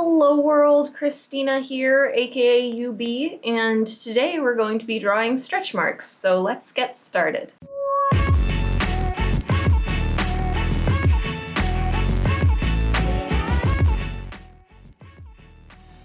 Hello world, Christina here, aka UB, and today we're going to be drawing stretch marks, so let's get started.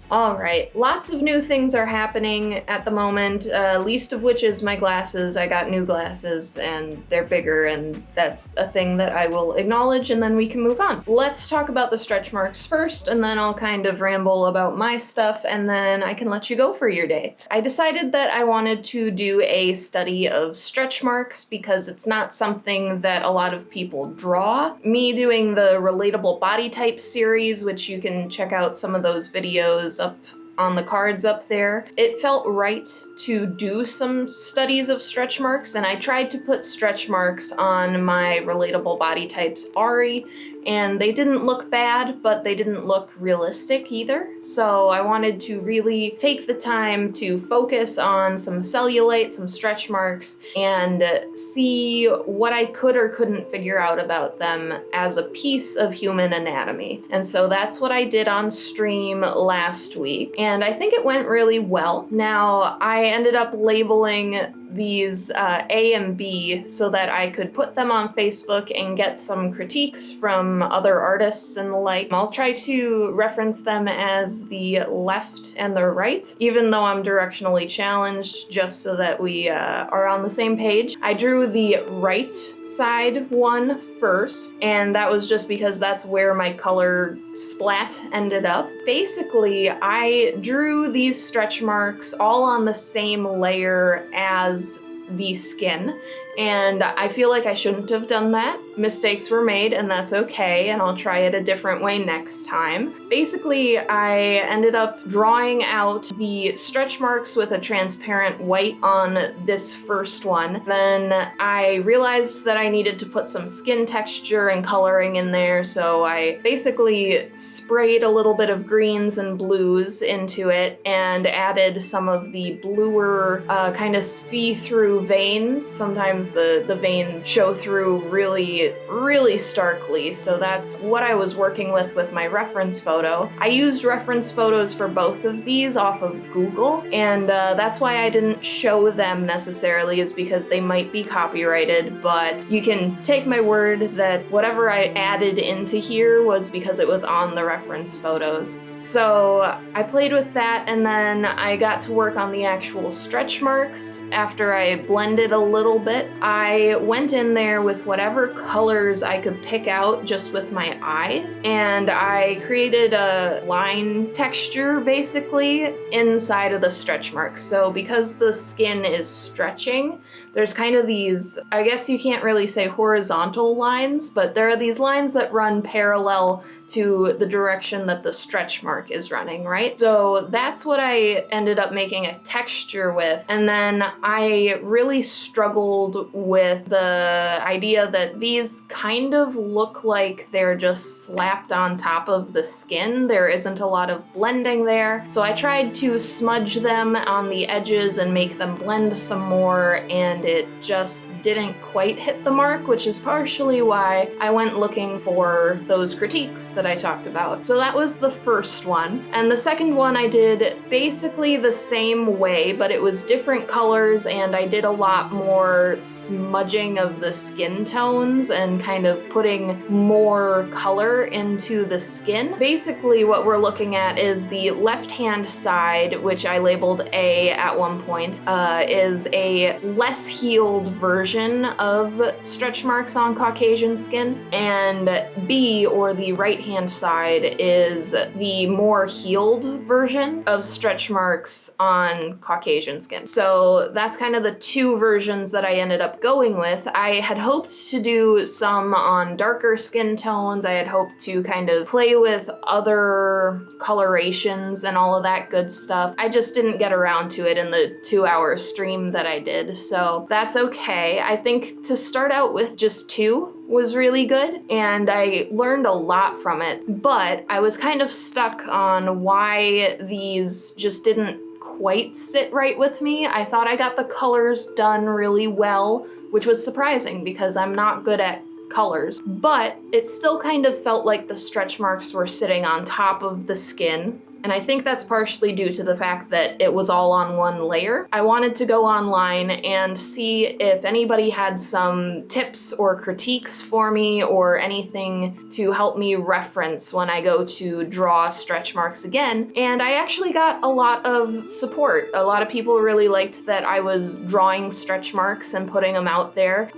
Alright, lots of new things are happening at the moment, least of which is my glasses. I got new glasses and they're bigger, and that's a thing that I will acknowledge, and then we can move on. Let's talk about the stretch marks first, and then I'll kind of ramble about my stuff, and then I can let you go for your day. I decided that I wanted to do a study of stretch marks because it's not something that a lot of people draw. Me doing the relatable body type series, which you can check out some of those videos up on the cards up there, it felt right to do some studies of stretch marks, and I tried to put stretch marks on my relatable body types Ari, and they didn't look bad, but they didn't look realistic either. So I wanted to really take the time to focus on some cellulite, some stretch marks, and see what I could or couldn't figure out about them as a piece of human anatomy. And so that's what I did on stream last week, and I think it went really well. Now, I ended up labeling these A and B so that I could put them on Facebook and get some critiques from other artists and the like. I'll try to reference them as the left and the right, even though I'm directionally challenged, just so that we are on the same page. I drew the right side one first, and that was just because that's where my color splat ended up. Basically, I drew these stretch marks all on the same layer as the skin, and I feel like I shouldn't have done that. Mistakes were made, and that's okay, and I'll try it a different way next time. Basically, I ended up drawing out the stretch marks with a transparent white on this first one. Then I realized that I needed to put some skin texture and coloring in there, so I basically sprayed a little bit of greens and blues into it and added some of the bluer kind of see-through veins. Sometimes the veins show through really starkly, so that's what I was working with my reference photo. I used reference photos for both of these off of Google, and that's why I didn't show them necessarily, is because they might be copyrighted, but you can take my word that whatever I added into here was because it was on the reference photos. So I played with that, and then I got to work on the actual stretch marks. After I blended a little bit, I went in there with whatever colors I could pick out just with my eyes, and I created a line texture basically inside of the stretch marks. So because the skin is stretching, there's kind of these, I guess you can't really say horizontal lines, but there are these lines that run parallel to the direction that the stretch mark is running, right? So that's what I ended up making a texture with. And then I really struggled with the idea that these kind of look like they're just slapped on top of the skin. There isn't a lot of blending there. So I tried to smudge them on the edges and make them blend some more, and it just didn't quite hit the mark, which is partially why I went looking for those critiques that I talked about. So that was the first one. And the second one I did basically the same way, but it was different colors, and I did a lot more smudging of the skin tones and kind of putting more color into the skin. Basically what we're looking at is the left-hand side, which I labeled A at one point, is a less healed version of stretch marks on Caucasian skin, and B, or the right-hand side, is the more healed version of stretch marks on Caucasian skin. So that's kind of the two versions that I ended up going with. I had hoped to do some on darker skin tones. I had hoped to kind of play with other colorations and all of that good stuff. I just didn't get around to it in the 2-hour stream that I did, so that's okay. I think to start out with just two was really good, and I learned a lot from it, but I was kind of stuck on why these just didn't quite sit right with me. I thought I got the colors done really well, which was surprising because I'm not good at colors, but it still kind of felt like the stretch marks were sitting on top of the skin. And I think that's partially due to the fact that it was all on one layer. I wanted to go online and see if anybody had some tips or critiques for me or anything to help me reference when I go to draw stretch marks again. And I actually got a lot of support. A lot of people really liked that I was drawing stretch marks and putting them out there.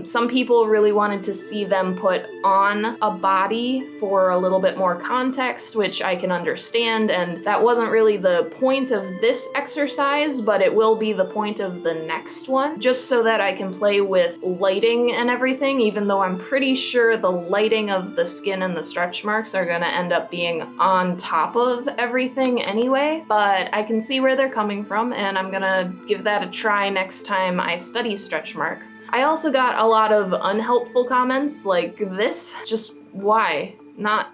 Some people really wanted to see them put on a body for a little bit more context, which I can understand. And that wasn't really the point of this exercise, but it will be the point of the next one, just so that I can play with lighting and everything, even though I'm pretty sure the lighting of the skin and the stretch marks are gonna end up being on top of everything anyway. But I can see where they're coming from, and I'm gonna give that a try next time I study stretch marks. I also got a lot of unhelpful comments like this. Just why? Not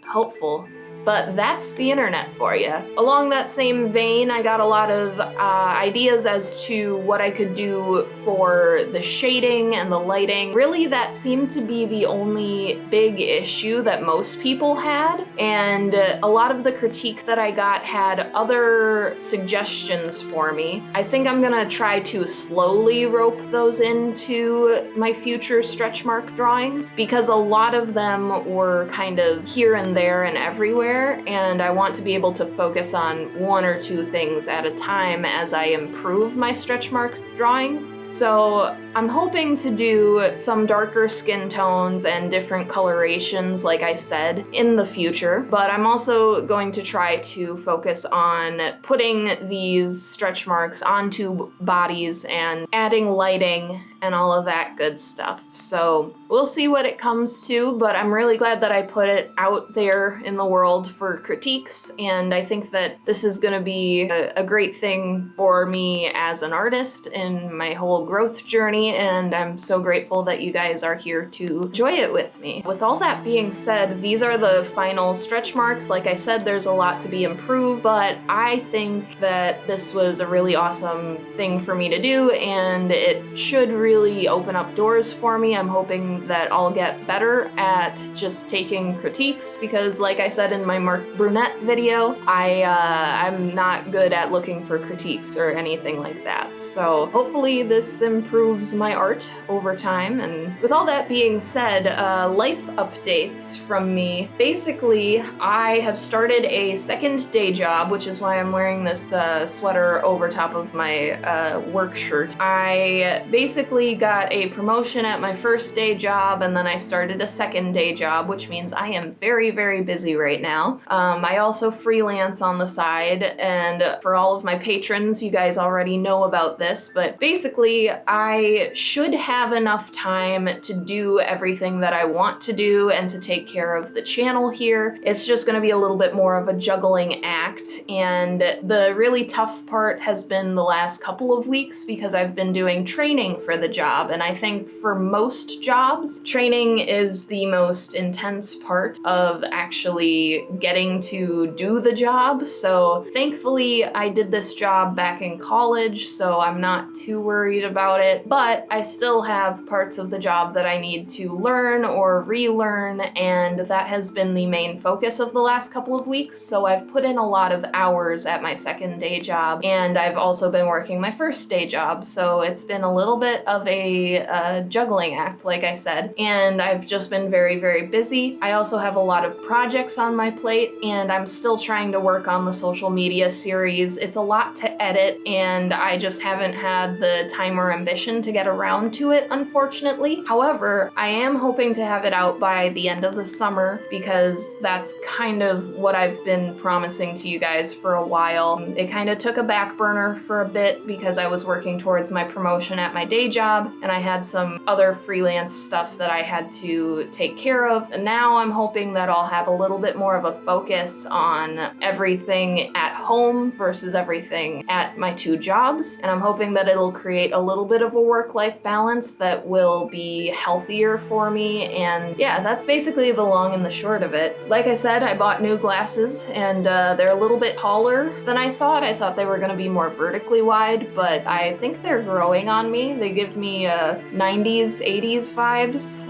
helpful. But that's the internet for you. Along that same vein, I got a lot of ideas as to what I could do for the shading and the lighting. Really, that seemed to be the only big issue that most people had, and a lot of the critiques that I got had other suggestions for me. I think I'm gonna try to slowly rope those into my future stretch mark drawings, because a lot of them were kind of here and there and everywhere, and I want to be able to focus on one or two things at a time as I improve my stretch mark drawings. So I'm hoping to do some darker skin tones and different colorations, like I said, in the future, but I'm also going to try to focus on putting these stretch marks onto bodies and adding lighting and all of that good stuff. So we'll see what it comes to, but I'm really glad that I put it out there in the world for critiques, and I think that this is gonna be a great thing for me as an artist in my whole growth journey, and I'm so grateful that you guys are here to enjoy it with me. With all that being said, these are the final stretch marks. Like I said, there's a lot to be improved, but I think that this was a really awesome thing for me to do, and it should really open up doors for me. I'm hoping that I'll get better at just taking critiques, because like I said in my Mark Brunette video, I'm not good at looking for critiques or anything like that. So hopefully this improves my art over time. And with all that being said, life updates from me. Basically, I have started a second day job, which is why I'm wearing this sweater over top of my work shirt. I basically got a promotion at my first day job, and then I started a second day job, which means I am very, very busy right now. I also freelance on the side, and for all of my patrons, you guys already know about this, but basically I should have enough time to do everything that I want to do and to take care of the channel here. It's just gonna be a little bit more of a juggling act, and the really tough part has been the last couple of weeks because I've been doing training for the job, and I think for most jobs, training is the most intense part of actually getting to do the job. So thankfully I did this job back in college, so I'm not too worried about it, but I still have parts of the job that I need to learn or relearn, and that has been the main focus of the last couple of weeks. So I've put in a lot of hours at my second day job, and I've also been working my first day job, so it's been a little bit of a juggling act, like I said, and I've just been very, very busy. I also have a lot of projects on my plate, and I'm still trying to work on the social media series. It's a lot to edit, and I just haven't had the time or ambition to get around to it, unfortunately. However, I am hoping to have it out by the end of the summer, because that's kind of what I've been promising to you guys for a while. It kind of took a back burner for a bit because I was working towards my promotion at my day job, and I had some other freelance stuff that I had to take care of, and now I'm hoping that I'll have a little bit more of a focus on everything at home versus everything at my two jobs, and I'm hoping that it'll create a little bit of a work-life balance that will be healthier for me, and yeah, that's basically the long and the short of it. Like I said, I bought new glasses, and they're a little bit taller than I thought. I thought they were gonna be more vertically wide, but I think they're growing on me. They give me 90s, 80s vibes,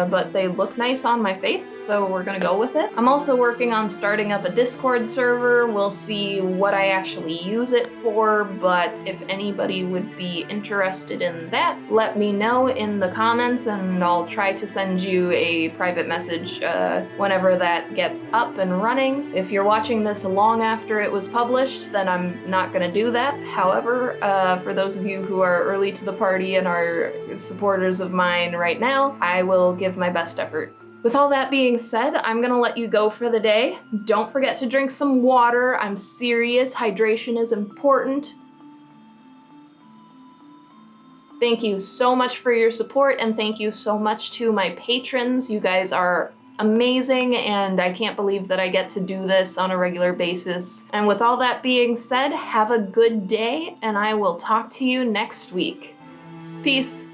but they look nice on my face, so we're gonna go with it. I'm also working on starting up a Discord server. We'll see what I actually use it for, but if anybody would be interested in that, let me know in the comments and I'll try to send you a private message whenever that gets up and running. If you're watching this long after it was published, then I'm not gonna do that. However, for those of you who are early to the party and are supporters of mine right now, I will give my best effort. With all that being said, I'm gonna let you go for the day. Don't forget to drink some water. I'm serious, hydration is important. Thank you so much for your support, and thank you so much to my patrons. You guys are amazing, and I can't believe that I get to do this on a regular basis. And with all that being said, have a good day, and I will talk to you next week. Peace.